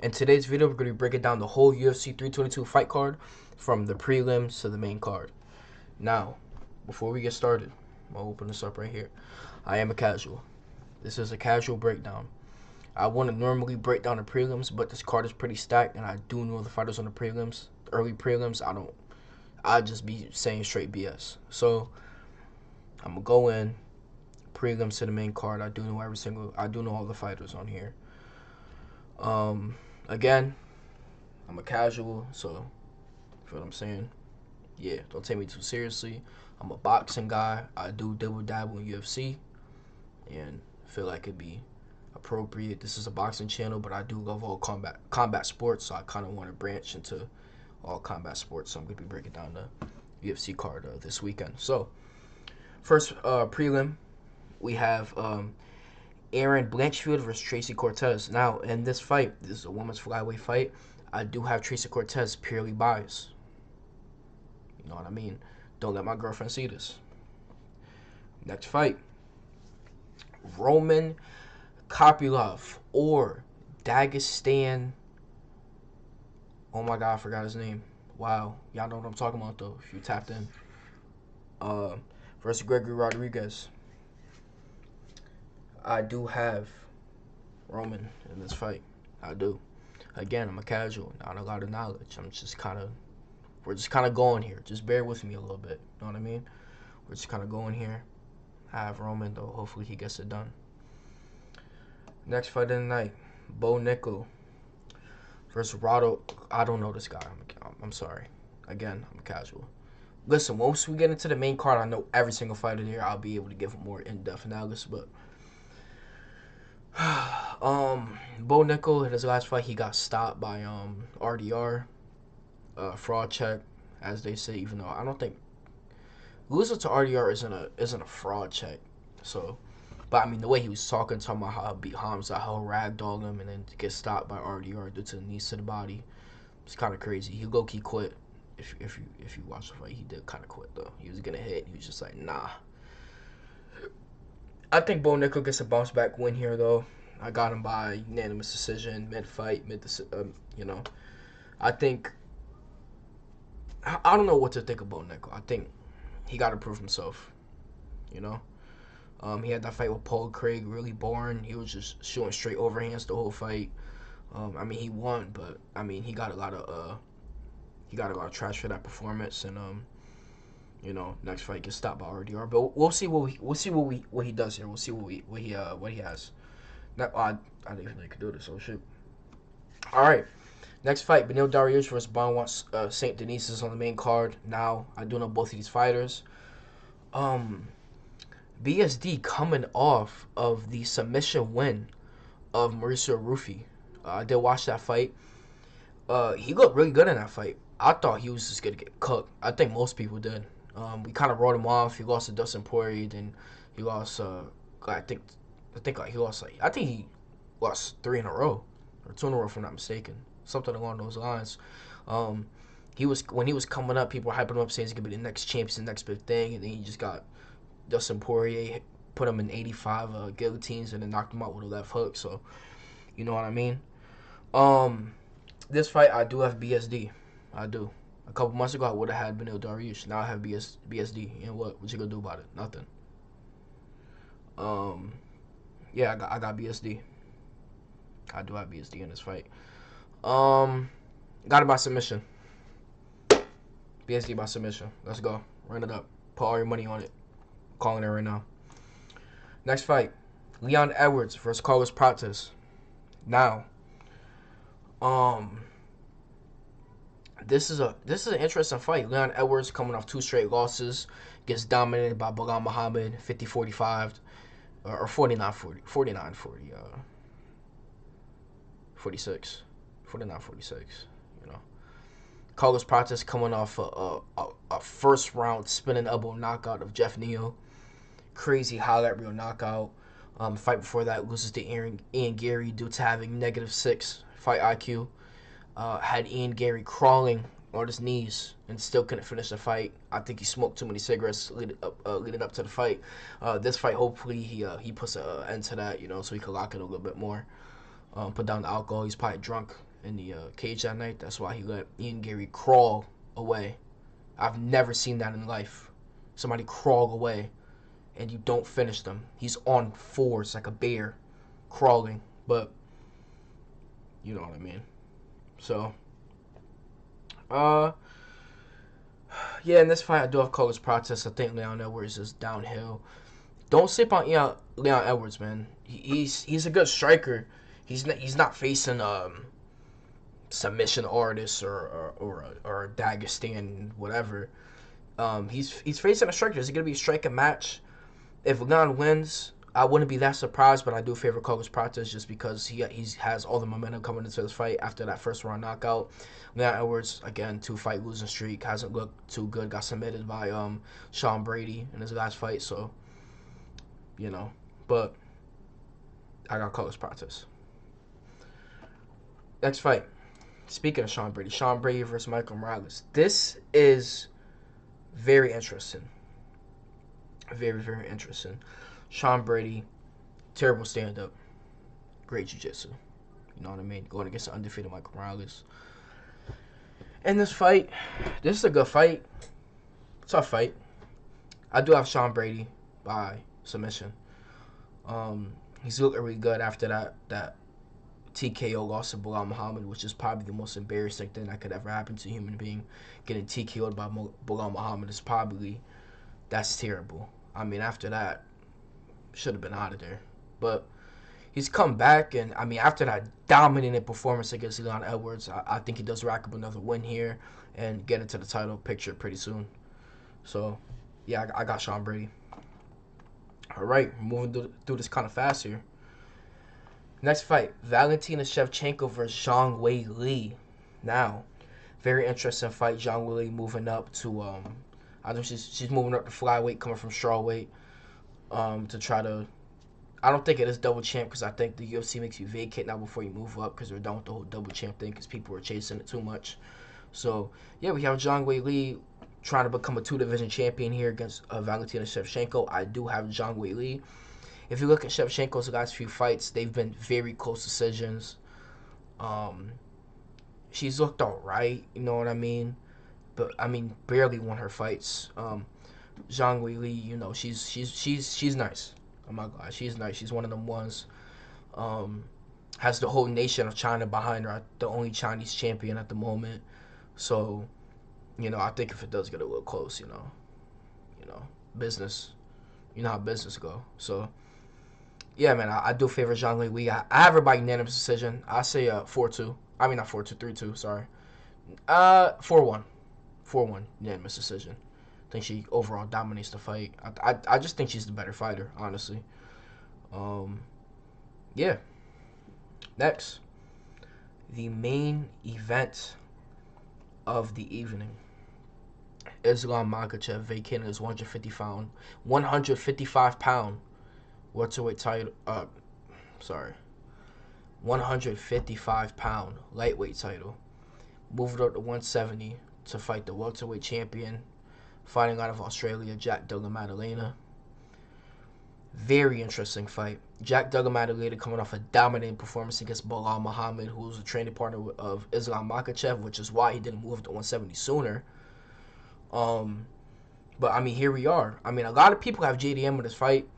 In today's video, we're going to be breaking down the whole UFC 322 fight card from the prelims to the main card. Now, before we get started, I'm going to open this up right here. I am a casual. This is a casual breakdown. I want to normally break down the prelims, but this card is pretty stacked, and I do know the fighters on the prelims. The early prelims, I just be saying straight BS. So, I'm going to go in, prelims to the main card. I do know all the fighters on here. Again, I'm a casual, so you feel what I'm saying? Yeah, don't take me too seriously. I'm a boxing guy. I do double dabble in UFC, and feel like it'd be appropriate. This is a boxing channel, but I do love all combat sports, so I kind of want to branch into all combat sports. So I'm gonna be breaking down the UFC card this weekend. So first prelim, we have Erin Blanchfield versus Tracy Cortez. Now, in this fight, this is a women's flyweight fight. I do have Tracy Cortez purely biased. You know what I mean? Don't let my girlfriend see this. Next fight, Roman Kopylov or Dagestan. Oh my God, I forgot his name. Wow, y'all know what I'm talking about though. If you tapped in, versus Gregory Rodriguez. I do have Roman in this fight. I do. Again, I'm a casual, not a lot of knowledge. We're just kind of going here. Just bear with me a little bit. You know what I mean? We're just kind of going here. I have Roman though. Hopefully he gets it done. Next fight of the night, Bo Nickel versus Rado. I don't know this guy. I'm sorry. Again, I'm a casual. Listen, once we get into the main card, I know every single fighter there. I'll be able to give a more in-depth analysis, but Bo Nickel in his last fight, he got stopped by RDR, fraud check, as they say. Even though I don't think losing to RDR isn't a fraud check. So, but I mean the way he was talking about how he beat Hamza, how he ragdolled him, and then to get stopped by RDR due to the knees to the body, it's kind of crazy. He low-key quit. If you watch the fight, he did kind of quit though. He was gonna hit. He was just like, nah. I think Bo Nickel gets a bounce back win here, though. I got him by unanimous decision, mid-fight, you know. I think, I don't know what to think of Bo Nickel. I think he got to prove himself, you know. He had that fight with Paul Craig, really boring. He was just shooting straight overhands the whole fight. I mean, he won, but I mean, he got a lot of trash for that performance, and you know, next fight gets stopped by RDR, but we'll see what he does here. We'll see what he has. I didn't even know he could do this. Oh shit! All right, next fight: Beneil Dariush versus Benoit Saint Denis is on the main card. Now I do know both of these fighters. BSD coming off of the submission win of Mauricio Rufy. I did watch that fight. He looked really good in that fight. I thought he was just gonna get cooked. I think most people did. We kind of wrote him off. He lost to Dustin Poirier, then he lost. I think he lost 3 in a row or 2 in a row, if I'm not mistaken. Something along those lines. When he was coming up, people were hyping him up, saying he's gonna be the next champion, the next big thing, and then he just got Dustin Poirier, put him in 85 guillotines, and then knocked him out with a left hook. So, you know what I mean. This fight, I do have BSD. I do. A couple months ago, I would have had Beneil Dariush. Now I have BSD. And what you gonna do about it? Nothing. Yeah, I got BSD. I do have BSD in this fight. Got it by submission. BSD by submission. Let's go. Run it up. Put all your money on it. I'm calling it right now. Next fight, Leon Edwards versus Carlos Prates. Now, this is an interesting fight. Leon Edwards coming off 2 straight losses, gets dominated by Belal Muhammad, 50-45, or 49-40, 46, 49-46. You know, Carlos Prates coming off a first round spinning elbow knockout of Jeff Neal, crazy highlight reel knockout. Fight before that loses to Ian Gary due to having -6 fight IQ. Had Ian Gary crawling on his knees and still couldn't finish the fight. I think he smoked too many cigarettes leading up to the fight. This fight, hopefully, he puts an end to that, you know, so he can lock it a little bit more. Put down the alcohol. He's probably drunk in the cage that night. That's why he let Ian Gary crawl away. I've never seen that in life. Somebody crawl away and you don't finish them. He's on fours like a bear crawling, but you know what I mean. So, yeah, in this fight, I do have Carlos Prates. I think Leon Edwards is downhill. Don't sleep on Leon Edwards, man. He's a good striker. He's not facing submission artists or Dagestan whatever. He's facing a striker. Is it gonna be a striking match? If Leon wins, I wouldn't be that surprised, but I do favor Carlos Prates just because he has all the momentum coming into this fight after that first round knockout. Leon Edwards, again, 2-fight losing streak, hasn't looked too good. Got submitted by Sean Brady in his last fight, so you know. But I got Carlos Prates. Next fight. Speaking of Sean Brady versus Michael Morales. This is very interesting. Very, very interesting. Sean Brady, terrible stand-up, great jiu-jitsu. You know what I mean? Going against the undefeated Michael Morales. In this fight, this is a good fight. Tough fight. I do have Sean Brady by submission. He's looking really good after that TKO loss to Bilal Muhammad, which is probably the most embarrassing thing that could ever happen to a human being. Getting TKO'd by Bilal Muhammad is that's terrible. I mean, after that, should have been out of there. But he's come back, and I mean, after that dominating performance against Leon Edwards, I think he does rack up another win here and get into the title picture pretty soon. So, yeah, I got Sean Brady. All right, moving through this kind of fast here. Next fight, Valentina Shevchenko versus Zhang Weili. Now, very interesting fight. Zhang Weili moving up to I think she's moving up to flyweight, coming from strawweight, to try to. I don't think it is double champ because I think the UFC makes you vacate now before you move up because they're done with the whole double champ thing because people are chasing it too much. So yeah, we have Zhang Weili trying to become a 2-division champion here against Valentina Shevchenko. I do have Zhang Weili. If you look at Shevchenko's last few fights, they've been very close decisions. She's looked alright, you know what I mean? But I mean, barely won her fights. Zhang Weili, you know, she's nice. Oh my God, she's nice. She's one of them ones. Has the whole nation of China behind her. The only Chinese champion at the moment. So, you know, I think if it does get a little close, you know, business. You know how business go. So, yeah, man, I do favor Zhang Weili. I have her by unanimous decision. I say 4-2. I mean, not 4-2, 3-2. Sorry. 4-1. 4-1 unanimous decision. I think she overall dominates the fight. I just think she's the better fighter, honestly. Yeah. Next, the main event of the evening. Islam Makhachev vacating his 155-pound welterweight title. 155-pound lightweight title. Moved up to 170 to fight the welterweight champion, fighting out of Australia, Jack Duggan Maddalena. Very interesting fight. Jack Duggan Maddalena coming off a dominating performance against Bilal Muhammad, who was a training partner of Islam Makhachev, which is why he didn't move up to 170 sooner. But I mean, here we are. I mean, a lot of people have JDM in this fight.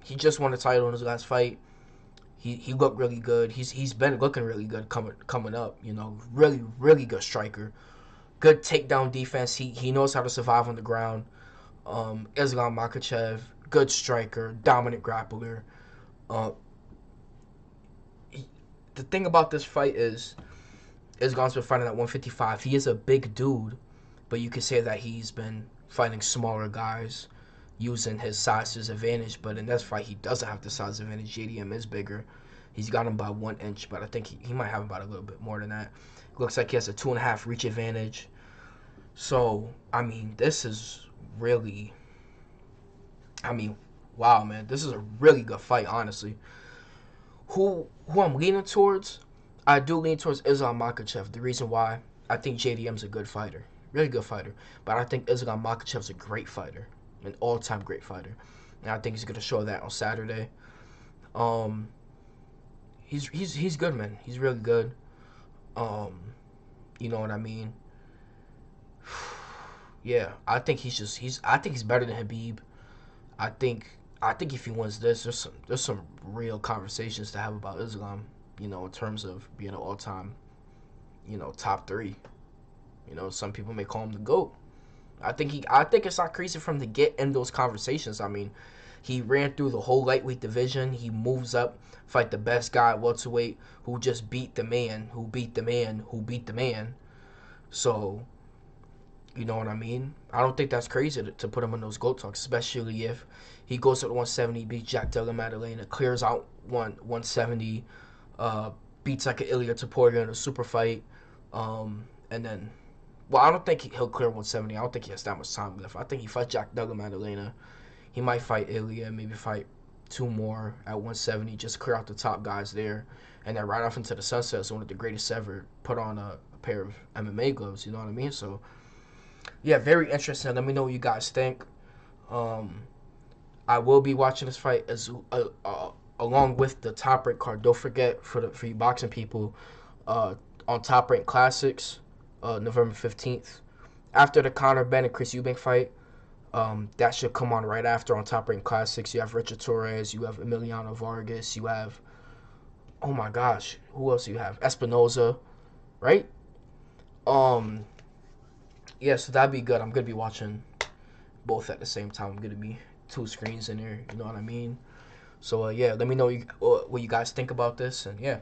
He just won the title in his last fight. He looked really good. He's been looking really good coming up. You know, really good striker. Good takedown defense. He knows how to survive on the ground. Islam Makhachev, good striker, dominant grappler. The thing about this fight is Islam's been fighting at 155. He is a big dude, but you could say that he's been fighting smaller guys, using his size to his advantage. But in this fight, he doesn't have the size advantage. JDM is bigger. He's got him by 1 inch, but I think he might have about a little bit more than that. Looks like he has a 2.5 reach advantage. So, I mean, this is really... I mean, wow, man. This is a really good fight, honestly. Who I'm leaning towards? I do lean towards Islam Makhachev. The reason why, I think JDM's a good fighter. Really good fighter. But I think Islam Makhachev's a great fighter. An all-time great fighter. And I think he's going to show that on Saturday. he's good, man. He's really good. Um, you know what I mean? Yeah, I think I think he's better than Habib. I think I think if he wins this, there's some real conversations to have about Islam. You know, in terms of being an all time, top three. Some people may call him the GOAT. I think it's not crazy for him to get in those conversations. I mean, he ran through the whole lightweight division. He moves up, fight the best guy at welterweight, who just beat the man, who beat the man, who beat the man. So, you know what I mean? I don't think that's crazy to put him in those GOAT talks, especially if he goes to the 170, beats Jack Della Maddalena, clears out 170, beats like an Ilia Topuria in a super fight, and then, well, I don't think he'll clear 170. I don't think he has that much time left. I think he fights Jack Della Maddalena. He might fight Ilia, maybe fight two more at 170, just clear out the top guys there, and then right off into the sunset as one of the greatest ever put on a pair of MMA gloves. You know what I mean? So yeah, very interesting. Let me know what you guys think. Um, I will be watching this fight as along with the Top Rank card. Don't forget for you boxing people, on Top Rank Classics, November 15th. After the Conor Benn and Chris Eubank fight, that should come on right after on Top Rank Classics. You have Richard Torres, you have Emiliano Vargas, you have, oh my gosh, who else do you have? Espinoza, right? Um, yeah, so that'd be good. I'm gonna be watching both at the same time. I'm gonna be two screens in there. You know what I mean? So yeah, let me know what you guys think about this, and yeah.